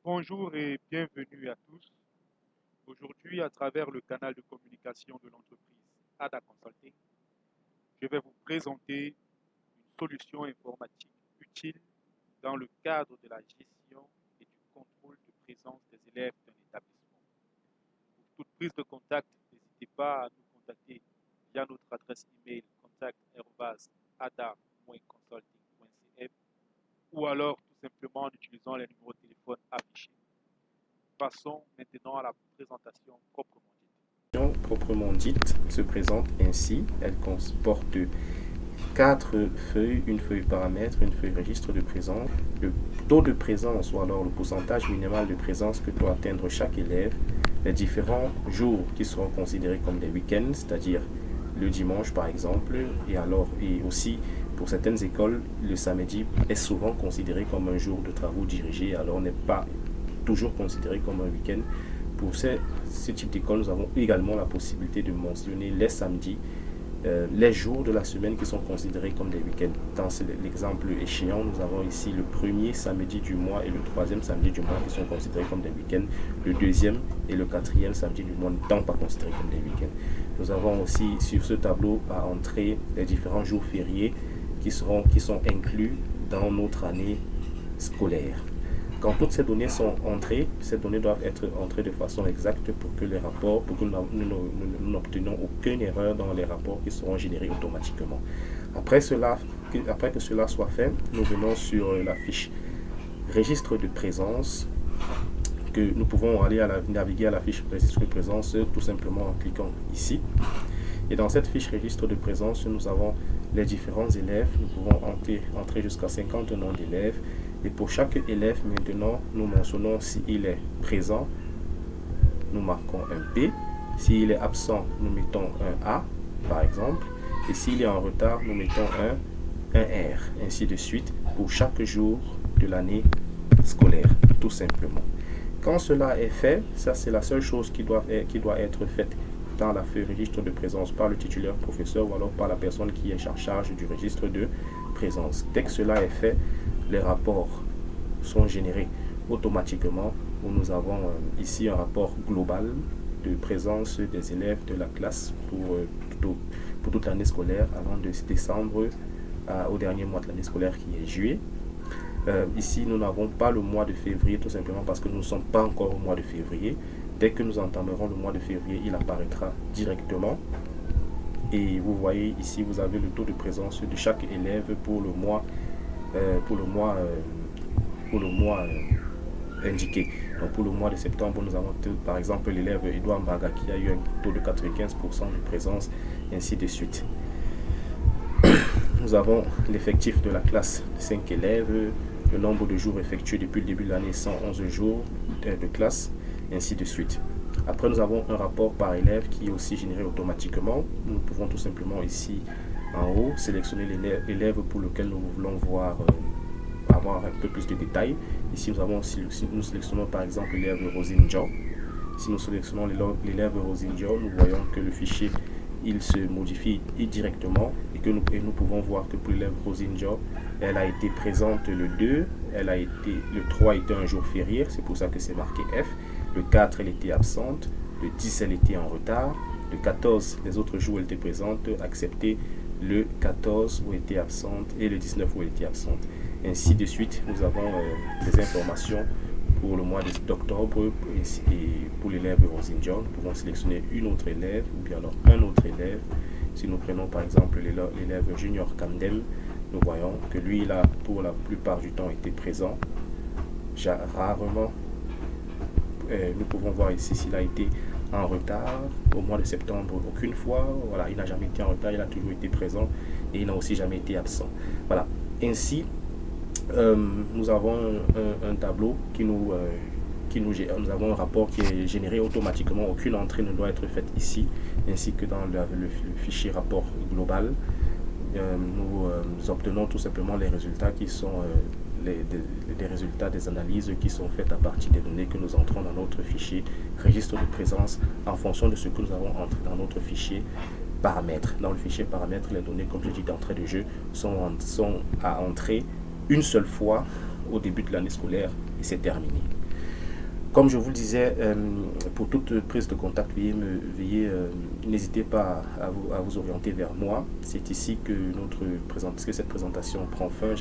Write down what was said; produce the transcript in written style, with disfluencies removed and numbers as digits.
Bonjour et bienvenue à tous. Aujourd'hui, à travers le canal de communication de l'entreprise ADA Consulting, je vais vous présenter une solution informatique utile dans le cadre de la gestion et du contrôle de présence des élèves d'un établissement. Pour toute prise de contact, n'hésitez pas à nous contacter via notre adresse email contact@ada-consulting.cm ou alors tout simplement en utilisant les numéros de téléphone affichés. Passons maintenant à la présentation proprement dite. Proprement dite se présente ainsi. Elle comporte 4 feuilles, une feuille paramètre, une feuille registre de présence, le taux de présence ou alors le pourcentage minimal de présence que doit atteindre chaque élève, les différents jours qui seront considérés comme des week-ends, c'est-à-dire le dimanche par exemple, et aussi pour certaines écoles, le samedi est souvent considéré comme un jour de travaux dirigés, alors n'est pas toujours considéré comme un week-end. Pour ce type d'école, nous avons également la possibilité de mentionner les samedis, les jours de la semaine qui sont considérés comme des week-ends. Dans l'exemple échéant, nous avons ici le premier samedi du mois et le troisième samedi du mois qui sont considérés comme des week-ends. Le deuxième et le quatrième samedi du mois n'étant pas considérés comme des week-ends. Nous avons aussi sur ce tableau à entrer les différents jours fériés qui sont inclus dans notre année scolaire. Quand toutes ces données sont entrées, ces données doivent être entrées de façon exacte pour que nous n'obtenions aucune erreur dans les rapports qui seront générés automatiquement. Après que cela soit fait, nous venons sur la fiche registre de présence, que nous pouvons aller naviguer à la fiche registre de présence tout simplement en cliquant ici. Et dans cette fiche registre de présence, nous avons les différents élèves. Nous pouvons entrer jusqu'à 50 noms d'élèves. Et pour chaque élève, maintenant, nous mentionnons s'il est présent, nous marquons un P. S'il est absent, nous mettons un A, par exemple. Et s'il est en retard, nous mettons un R, ainsi de suite, pour chaque jour de l'année scolaire, tout simplement. Quand cela est fait, ça c'est la seule chose qui doit être faite dans la feuille registre de présence par le titulaire professeur ou alors par la personne qui est en charge du registre de présence. Dès que cela est fait, les rapports sont générés automatiquement où nous avons ici un rapport global de présence des élèves de la classe pour toute l'année scolaire allant de décembre au dernier mois de l'année scolaire qui est juillet. Ici, nous n'avons pas le mois de février tout simplement parce que nous ne sommes pas encore au mois de février. Dès que nous entamerons le mois de février, il apparaîtra directement. Et vous voyez ici, vous avez le taux de présence de chaque élève pour le mois indiqué. Donc pour le mois de septembre, nous avons par exemple l'élève Edouard Mbaga qui a eu un taux de 95% de présence, ainsi de suite. Nous avons l'effectif de la classe de 5 élèves, le nombre de jours effectués depuis le début de l'année, 111 jours de classe, ainsi de suite. Après, nous avons un rapport par élève qui est aussi généré automatiquement. Nous pouvons tout simplement ici en haut sélectionner l'élève pour lequel nous voulons avoir un peu plus de détails. Ici, nous sélectionnons par exemple l'élève Rosine John. Si nous sélectionnons l'élève Rosine John, nous voyons que le fichier il se modifie directement et que nous pouvons voir que pour l'élève Rosine John, elle a été présente le 2, le 3 était un jour férié, c'est pour ça que c'est marqué F. Le 4, elle était absente. Le 10, elle était en retard. Le 14, les autres jours, elle était présente, accepté. Le 14, où elle était absente. Et le 19, où elle était absente. Ainsi de suite, nous avons des informations pour le mois d'octobre. Et pour l'élève Rosine John, nous pouvons sélectionner une autre élève ou bien alors un autre élève. Si nous prenons par exemple l'élève Junior Camden, nous voyons que lui, il a pour la plupart du temps été présent. Rarement. Nous pouvons voir ici s'il a été en retard au mois de septembre, aucune fois. Voilà, il n'a jamais été en retard, il a toujours été présent et il n'a aussi jamais été absent. Voilà, ainsi nous avons un tableau nous avons un rapport qui est généré automatiquement. Aucune entrée ne doit être faite ici, ainsi que dans le fichier rapport global. Nous obtenons tout simplement les résultats qui sont les résultats des analyses qui sont faites à partir des données que nous entrons dans notre fichier registre de présence en fonction de ce que nous avons entré dans notre fichier paramètres. Dans le fichier paramètres, les données, comme je dis d'entrée de jeu, sont à entrer une seule fois au début de l'année scolaire et c'est terminé. Comme je vous le disais, pour toute prise de contact, n'hésitez pas à vous orienter vers moi. C'est ici que que cette présentation prend fin.